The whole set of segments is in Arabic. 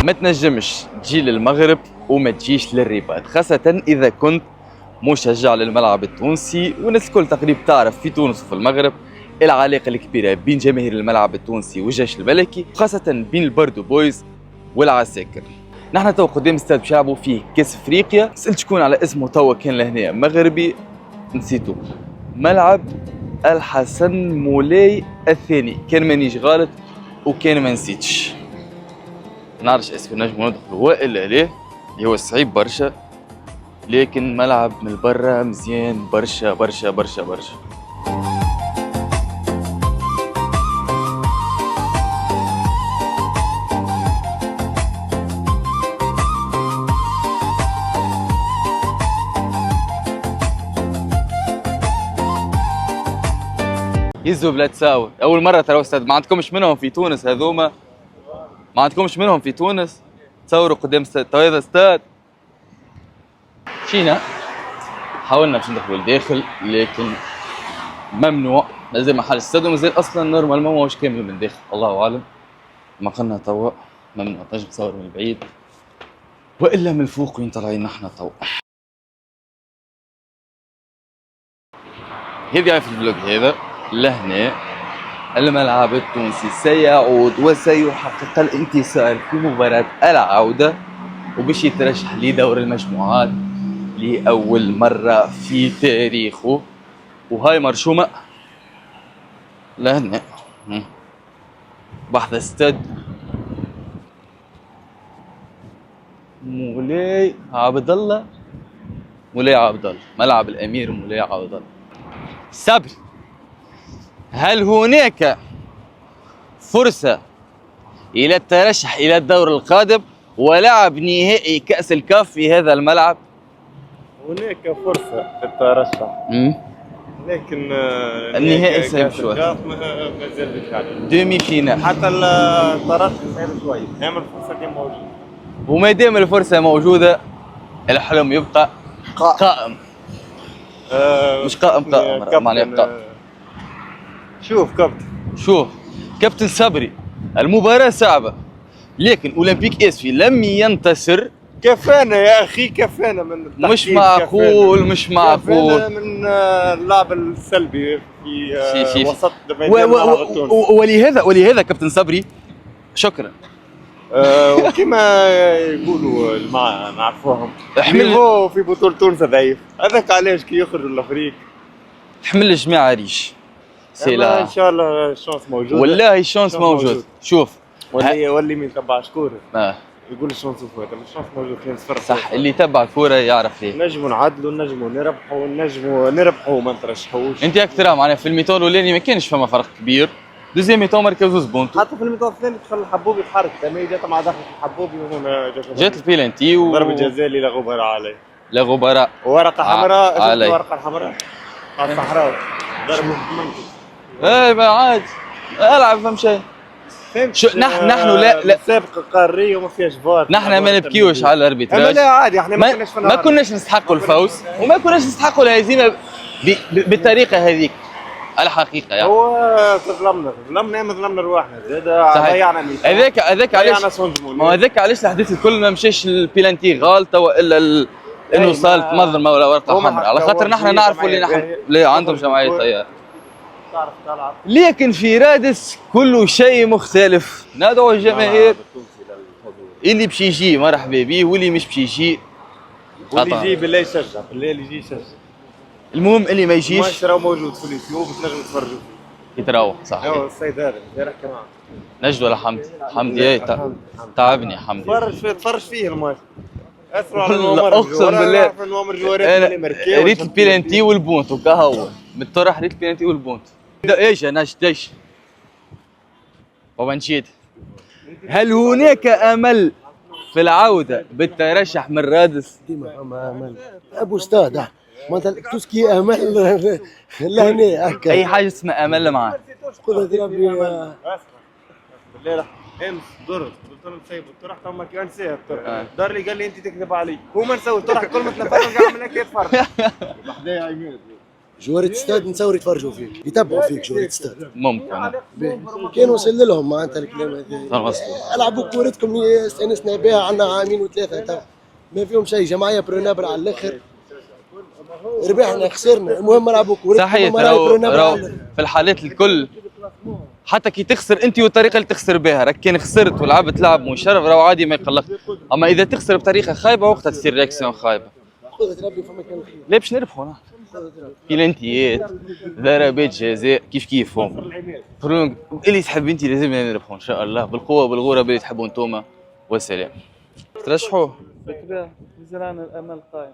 ما تنجمش تجي للمغرب وما تجيش للرباط، خاصة إذا كنت مشجع للملعب التونسي. والناس الكل تقريبا تعرف في تونس وفي المغرب العلاقة الكبيرة بين جماهير الملعب التونسي والجيش الملكي، خاصة بين البردو بويز والعساكر. نحن تو قدام استاد باش يلعبوا فيه كاس افريقيا. سألت شكون على اسمه توا كان لهنا مغربي نسيتو، ملعب الحسن مولاي الثاني كان مانيش غلط وكان ما نسيتش. نعرفش اسكو نجمو ندخلوا والا لا، هو صعيب برشا لكن ملعب من برا مزيان برشا برشا برشا برشا. يزو بلا تساوي، أول مرة ترى استاد ما عندكمش منهم في تونس هذوما، ما عندكمش منهم في تونس تصوروا قدام استاد. تو هذا استاد مشينا حاولنا باش ندخلوا لداخل لكن ممنوع، مازال محل استاد ومازال اصلا نورمالمون ماهوش كامل من داخل، الله اعلم. ما قلنا توا ممنوع تنجم تصور من بعيد والا من الفوق وين طالعين نحنا توا. هذه في الفلوج هذا لهنا الملعب التونسي سيعود وسيحقق الانتصار في مباراة العودة وباش يترشح لدور المجموعات لأول مرة في تاريخه. وهاي مرشومة لهنا بحث استاد مولاي عبد الله، مولاي عبد الله، ملعب الأمير مولاي عبد الله. صبري، هل هناك فرصة إلى الترشح إلى الدور القادم ولعب نهائي كأس الكاف في هذا الملعب؟ هناك فرصة للترشح لكن النهائي صعب شوية، ما زال بالفعل دومي فينال، حتى الترشح صعب شوية، دائما الفرصة دي موجودة. وما دام الفرصة موجودة الحلم يبقى قائم. مش قائم معناه قائم. شوف كابتن صبري، المباراة صعبة لكن أولمبيك اسفي لم ينتصر. كفانا يا اخي، كفانا من التحكيم، مش معقول مش معقول. كفانا من اللعب السلبي في وسط ولهذا كابتن صبري شكرا. وكما يقولوا نعرفوهم نيفو في بطولة تونس ضعيف، هذاك علاش كي يخرجوا الافريق حمل الجماعة ريش سيلا. ان شاء الله الشانس موجود، والله الشانس موجود. شوف واللي ما يتبعش كورة يقول الشانس فوت، الشانس موجود في نصفر صح. اللي يتبع الكورة يعرف ليه. نجموا نعدلوا، نجموا نربحوا ما نترشحوش. انت اكثر معناها في الميتون الاولاني ما كانش فما فرق كبير، دوزيام ميتون مركز زوز بونتو، حتى في الميتون الثاني دخل الحبوبي يتحرك، لما جات مع دخل الحبوبي وهنا جات البيلانتي ضربة جزاء اللي لا غبار عليه، لا غبراء، ورقة حمراء، الورقة الحمراء على الصحراوي ضربوا في منطقة. اي ما عاد العب فهم شيء. شو نحن لا سابقة قارية وما فيهاش فار. نحن ما نبكيوش على الاربيتراج، لا عادي، احنا ما كناش نستحقوا الفوز وما كناش نستحقوا الهزيمة بالطريقة هذيك الحقيقة يعني. هو ظلمنا رواحنا زاد، ضيعنا هذاك علاش ما هذاك علاش الحديث الكل ما مشاش البيلانتي غالطة والا انه صارت منظمة ولا ورقة حمراء، على خاطر نحن نعرفوا اللي نحن لا عندهم جمعية طيار. لكن في رادس كل شيء مختلف. ندعو الجماهير اللي باش يجي مرحبا به واللي مش باش يجي واللي يجي بالله يشجع، بالله اللي يجي يشجع. المهم اللي ما يجيش ماتش راهو موجود في اليوتيوب تنجم تفرجوا فيه. يتراوح صح. ايوا السيد هذا امبارح كمان نجد ولا حمدي تعبني حمدي. تفرج فيه الماتش. اسمع اقسم بالله انا ريت البيلانتي والبونت وكهو بالطرح، ريت البيلانتي والبونت. ايش انا ايش بابا نشيد. هل هناك امل في العوده بالترشح من رادس؟ ديما فما امل ابو استاذ مثلا توسكي امل لهنا هكا اي حاجه اسمها امل معاه. قدرة ربي. بالله امس درت قلت له نسيب الطرح تو ما كان نسيها الطرح، دار لي قال لي انت تكذب علي، هو ما نسوي الطرح كل ما تنفذ نرجع من هيك يتفرج. بحذايا عماد جوارة استاد نتصور يتفرجوا فيك، يتبعوا فيك جوارة استاد. ممكن. كان وصل لهم معناتها الكلام هذا. وصلوا. العبوا كورتكم اللي استانسنا بها، عندنا عامين وثلاثه تو ما فيهم شيء، جمعيه برونابر على الاخر. ربحنا خسرنا، المهم العبوا كورتكم. صحيح. راهو في الحالات الكل حتى كي تخسر انت والطريقه اللي تخسر بها، راك كان خسرت ولعبت لعب مشرف راهو عادي ما يقلقش، اما اذا تخسر بطريقه خايبه وقتها تصير رياكسيون خايبه. قدرة ربي فما كان الخير. لا باش نربحوا نحن. بلانتيات، ضربات جزاء كيف هم. اللي تحب انت لازمنا نربحوا ان شاء الله بالقوه بالغوره اللي تحبوا انتوما، والسلام. ترشحوه بالكدا زرعنا الامل قائم.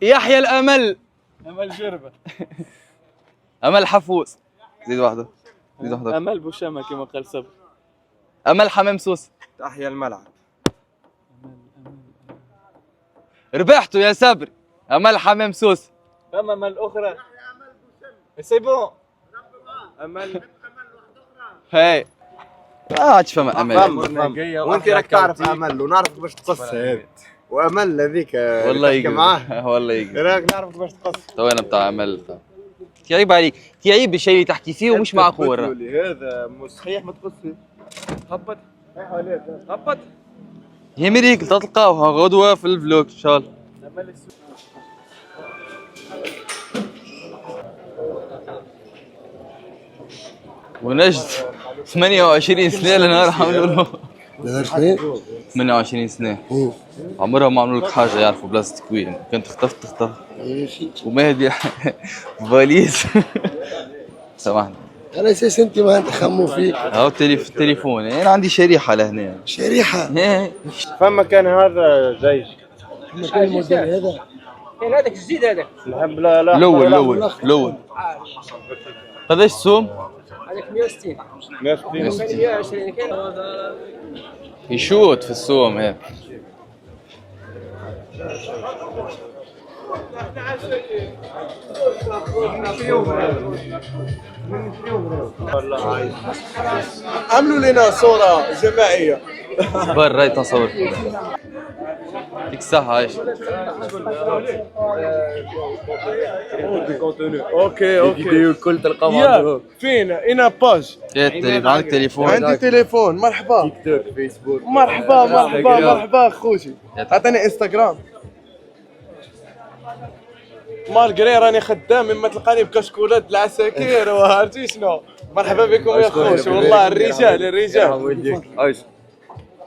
يحيى الامل. امل جربه. امل حفوز. زيد واحده. زيد واحده. امل بوشامه كما قال صبر. امل حمام سوس. تحيا الملعب. ربحتوا يا صبري. امل حمام سوس. فما امل اخرى. سي بون. امل هاي ما عادش فما امل. وانت راك تعرف امل ونعرف كيفاش تقص هذا، وامل هذيك والله يقول معاه والله يقول راك نعرف كيفاش تقص. تو انا بتاع امل. تعيب عليك، تعيب بالشيء اللي تحكي فيه ومش معقول. هذا صحيح ما تقص فيه. هبط هبط. يا مريك تلقاوها غدوه في الفلوق ان شاء الله. امل السوق. ونجد 28 سنه لنهار عملوا له. نهار شنو؟ 28 سنه عمرها ما عملوا لك حاجه يعرفوا بلاصتك وين، كنت تختفت ومهدي فاليز. سامحني. على اساس انت ما تخموا فيك. هاو التليفون انا عندي شريحه لهنا. شريحه. فما كان هذا جيش. فما كان الموديل هذا. كان هذاك الجديد هذاك. نحب لا الاول قداش السوم؟ هذاك 160. 160 120 كان. يشوت في السوم هيك. عملوا لنا صورة جماعية. برا هاي تصور. يعطيك الصحة عايش. اوكي الكل تلقاهم فين انا باج. عندك تليفون؟ عندي تليفون. مرحبا. تيك توك فيسبوك. مرحبا خوشي. عطيني انستغرام. مالغري راني خدام اما تلقاني بكشكولات العساكر وعرفتي شنو. مرحبا بكم يا خوش. والله الرجال عايش.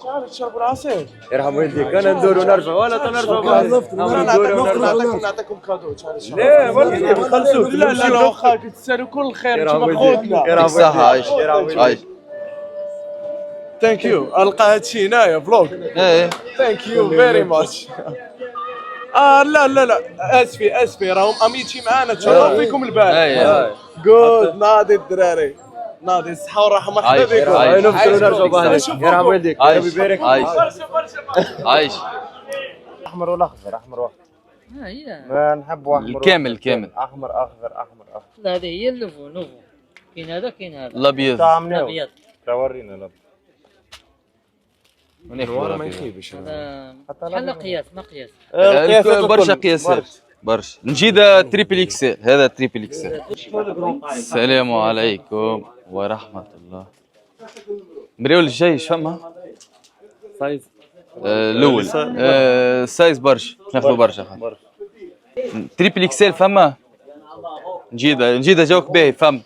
تعال تشربوا العصير. يرحم والديك انا ندور ونرجع ولا تنرجع. نعطيكم كادو. لا والله نخلصوك. لا واخا تسالوا كل خير انتم خوتنا. يعطيك الصحة عايش. ثانك يو. القى هادشي هنايا فلوغ. ايه ثانك يو فيري ماتش. لا اسفي راهم اميتشي معانا تشرفوا فيكم البال. جود. ناضي الدراري ناضي الصحة والراحة. مرحبا بكم. عايش. نفطروا ونرجعوا بهذا. يرحم والديك. عايش. ربي يبارك. عايش. احمر ولا اخضر؟ احمر واحد. هي ما نحبوا احمر. الكامل. احمر اخضر. لا هذه هي النوفو. كاين هذا كاين هذا. الابيض. تاع منو؟ الابيض. ورينا الابيض. النوار ما يخيبش. هذا بحال قياس ما قياس. برشا قياسات برشا. نجيدا تريبل اكسل. هذا تريبل اكسل. السلام عليكم ورحمة الله. مريول الجيش فما؟ سايز. الاول سايز برشا ناخذ برشا. تريبل اكسل فما؟ نجيدا جوك باهي فما.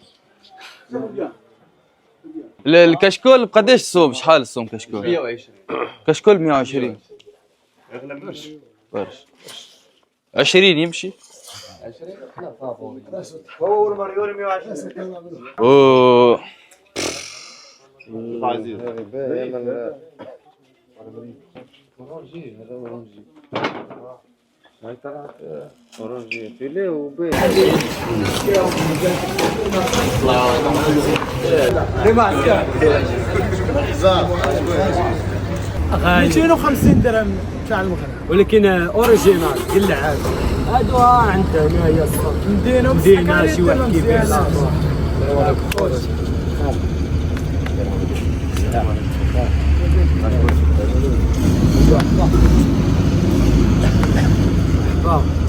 الكشكول بقداش السوم؟ شحال السوم كشكول؟ 120. كشكول 120. برشا 20 يمشي. 20 هو المريول 120. اوه عزيز. هاي طلعت اورنجي فيلي وبي. 250 درهم تاع المغرب، ولكن اوريجينال كل عام هادو عندنا هنايا مدينه شي واحد كيفاش.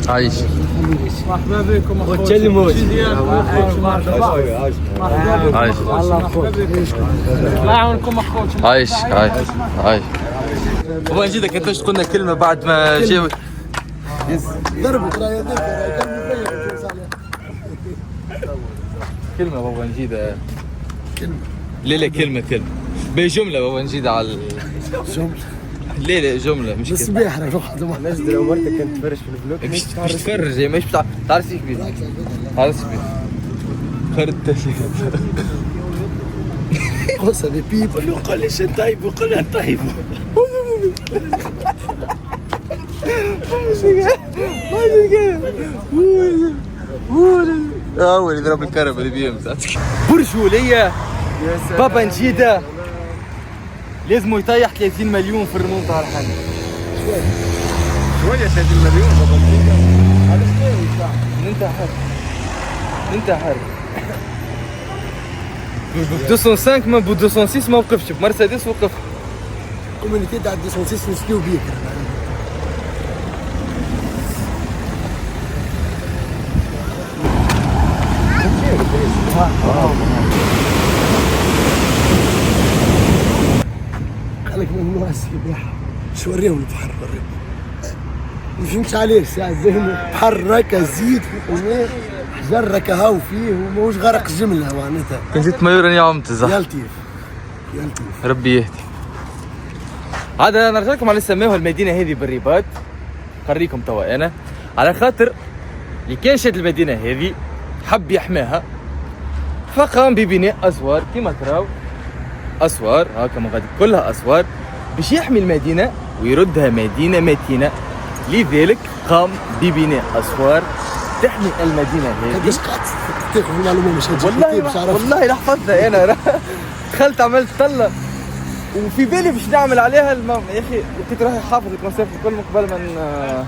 عايش. مرحبا بكم اخويا. وتكلموش. مرحبا عايش. الله يعاونكم اخويا. عايش. بابا نجيدك انت قلنا كلمة بعد ما جاوب. ضربوا ترى يدك كلمة بابا نجيدة. لا كلمة بجملة بابا نجيدة على جملة. لا جملة مش بس كلمة. بيحرق روح نجد لو مرتك كانت تفرش في الفلوك مش تفرج مش بتاع تعرف ايش كبير. تعرف ايش كبير. خرد قصة دي بيب قول لي شن طيب وقول لي طيب. اول يضرب الكهرباء اللي بيمسك برجولية. بابا نجيدة لازم يطيح 30 مليون في الريمونت على الحل. شويه 30 مليون بابا ننتحر ب 205 ما ب 206 ما وقفش، بمرسيدس وقف. كوميونيتي تاع 206 نسكيو بيك. خليك ممنوع السباحة. شو وريهم البحر ما فهمتش عليه ساعة زين تحرك زيد فوق الماء جرك هاو فيه وماهوش غرق جملة معناتها. كان جيت مايور اني عمت يا صح. لطيف يا لطيف. ربي يهدي. عاد انا نرجع لكم على سماوها المدينه هذه بالرباط. قريكم توا انا على خاطر اللي كان شاد المدينه هذه حب يحماها فقام ببناء اسوار كما تراو. اسوار هاكا من غادي كلها اسوار باش يحمي المدينه ويردها مدينه متينه. لذلك قام ببناء اسوار تحمي المدينه هذه. قداش قعدت تاخذ المعلومة مش هتجي والله لا حفظتها انا. دخلت عملت طلة وفي بالي باش نعمل عليها يا اخي لقيت روحي حافظ الكونسيبت الكل من قبل ما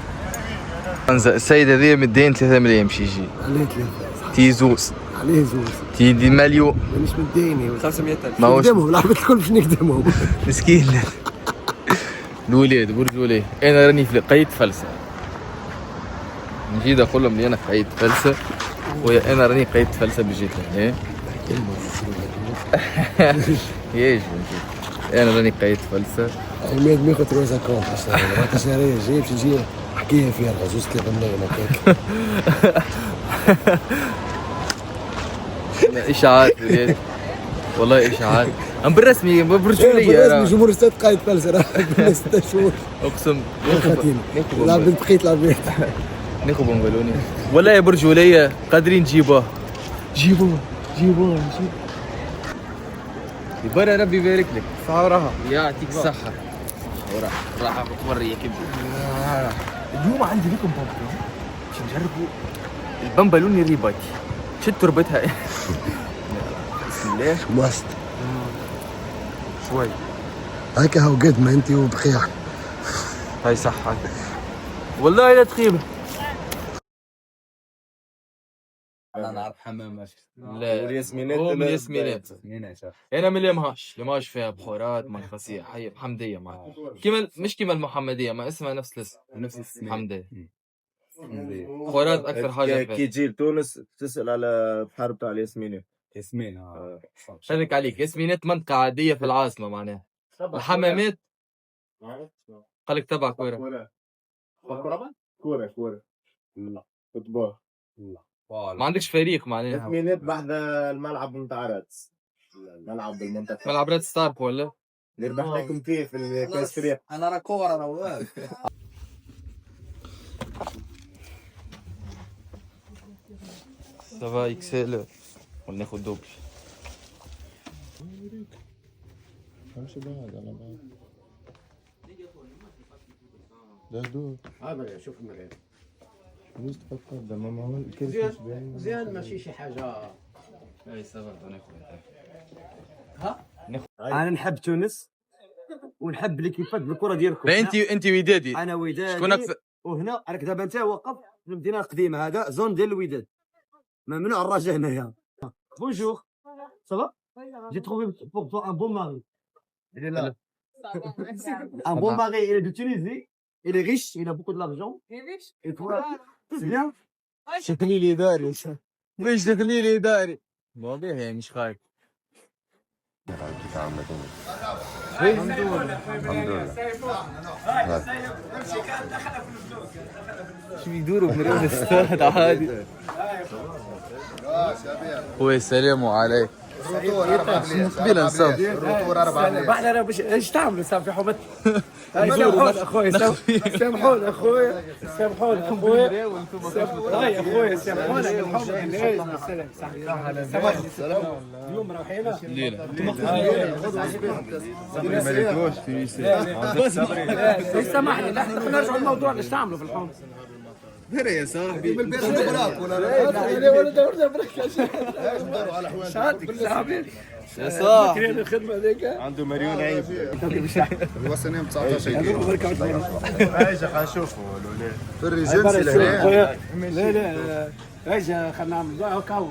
السيد هذا مدين 3 ملايين باش يجي. عليه ثلاثة تيزوس عليه زوز تيدي مليون مانيش مديني 500,000 ما هوش نخدمهم العباد الكل باش نخدمهم. مسكين. الولاد برجولي انا راني في قيد فلسه. نجي اقول لهم لي انا في قيد فلسه ويا انا راني قيد فلسه بجيت هنا. ياجي انا راني قيد فلسه. عماد ما ياخذ 3 كونت باش شهرية جاي باش يجي حكاية فارغة زوز 3 ملايين هكاك. اشاعات ولاد والله اشاعات. ام بالرسمي برجوليه بالرسمي جمهور الاستاد قايد فلسة راه قبل 6 شهور. اقسم العباد بقيت العباد. ناخذ بنبلوني والله يا برجوليه قادرين نجيبوه. جيبوه يبارك ربي يبارك لك. صورها يعطيك الصحة. راح بتوريك اليوم عندي لكم بامبلون باش نجربوا البمبلوني الريباتي. شد تربتها. بسم الله ماست شوي. هكا هاو قد ما انت وبخير. هاي صح والله لا تخيبه. انا نعرف حمام ماشي. لا والياسمينات هو من الياسمينات. ياسمينات انا من لمهاش فيها بخورات منفسيه حي حمديه معها كيما مش كيما المحمديه ما اسمها نفس الاسم نفس الاسم حمديه. بخورات اكثر حاجه كي فيها. تجي لتونس تسال على البحر بتاع الياسمينات. ياسمين خليك عليك ياسمينات منطقه عاديه في العاصمه معناها. الحمامات قالك تبع كوره. كورة لا فوتبول ما عندكش فريق معناها. ياسمينات بعد الملعب نتاع رادس ملعب بالمنطقة ملعب راد ستارب ولا اللي ربحنا لكم فيه في الكاس فريق. انا راه كوره انا واقف. سافا اكسل ولا ناخذ دوبل. هذا شوف المريض زين ماشي شي حاجة. اي سافا انا نحب تونس ونحب ليكيبات بالكره ديالكم. انت ودادي انا وداد شكون اكثر وهنا راك دابا انت واقف في المدينه القديمه. هذا زون ديال الوداد ممنوع الرجاء هنايا. بونجور صافا جي تروفي بور تو ان بون ماري. Un bon mari, il est de Tunisie, il est riche, il a beaucoup de l'argent. Il est riche. Et toi, شكلي لي داري مش دخلي لي داري واضح يعني مش خايف. شو بيدوروا بنروح الاستاد عادي. هو السلام عليكم. قبيله نصاب الروتور 4 احنا انا ايش تعملوا سامحوا بس سامحوني اخويا سامحوني اخويا سامحوني اخويا طيب اخويا سامحوني اليوم رايحين ليله بس سامحني نحن نرجع الموضوع ايش تعملوا في الحوم يا صاحبي يا صاح الخدمه هذيك عنده مليون عيب. وصلنا 19 كيلو هاي حنشوفوا الاولاد. في الرجال لا لا اجا خلينا نعمل هكا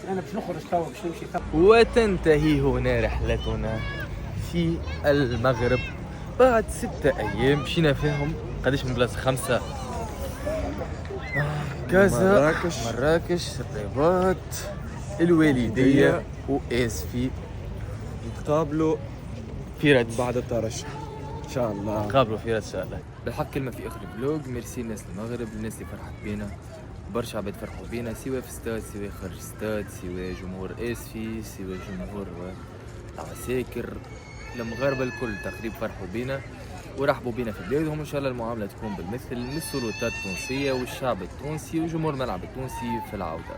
انا باش نخرج توا باش نمشي وتنتهي هنا رحلتنا في المغرب بعد 6 أيام مشينا فيهم. قديش من بلاصة؟ 5 كازا، مراكش، الرباط، الوالدية واسفي. نتقابلوا في رد بعد الترشح ان شاء الله. نتقابلوا في رد ان شاء الله. بالحق كلمة في اخر الفلوج، ميرسي الناس المغرب، الناس اللي فرحت بينا، برشا عباد فرحوا بينا، سواء في استاد سواء خارج استاد، سواء جمهور اسفي سواء جمهور العساكر، المغاربة الكل تقريبا فرحوا بينا ورحبوا بينا في بلادهم. ان شاء الله المعاملة تكون بالمثل من السلطات التونسية والشعب التونسي وجمهور الملعب التونسي في العودة.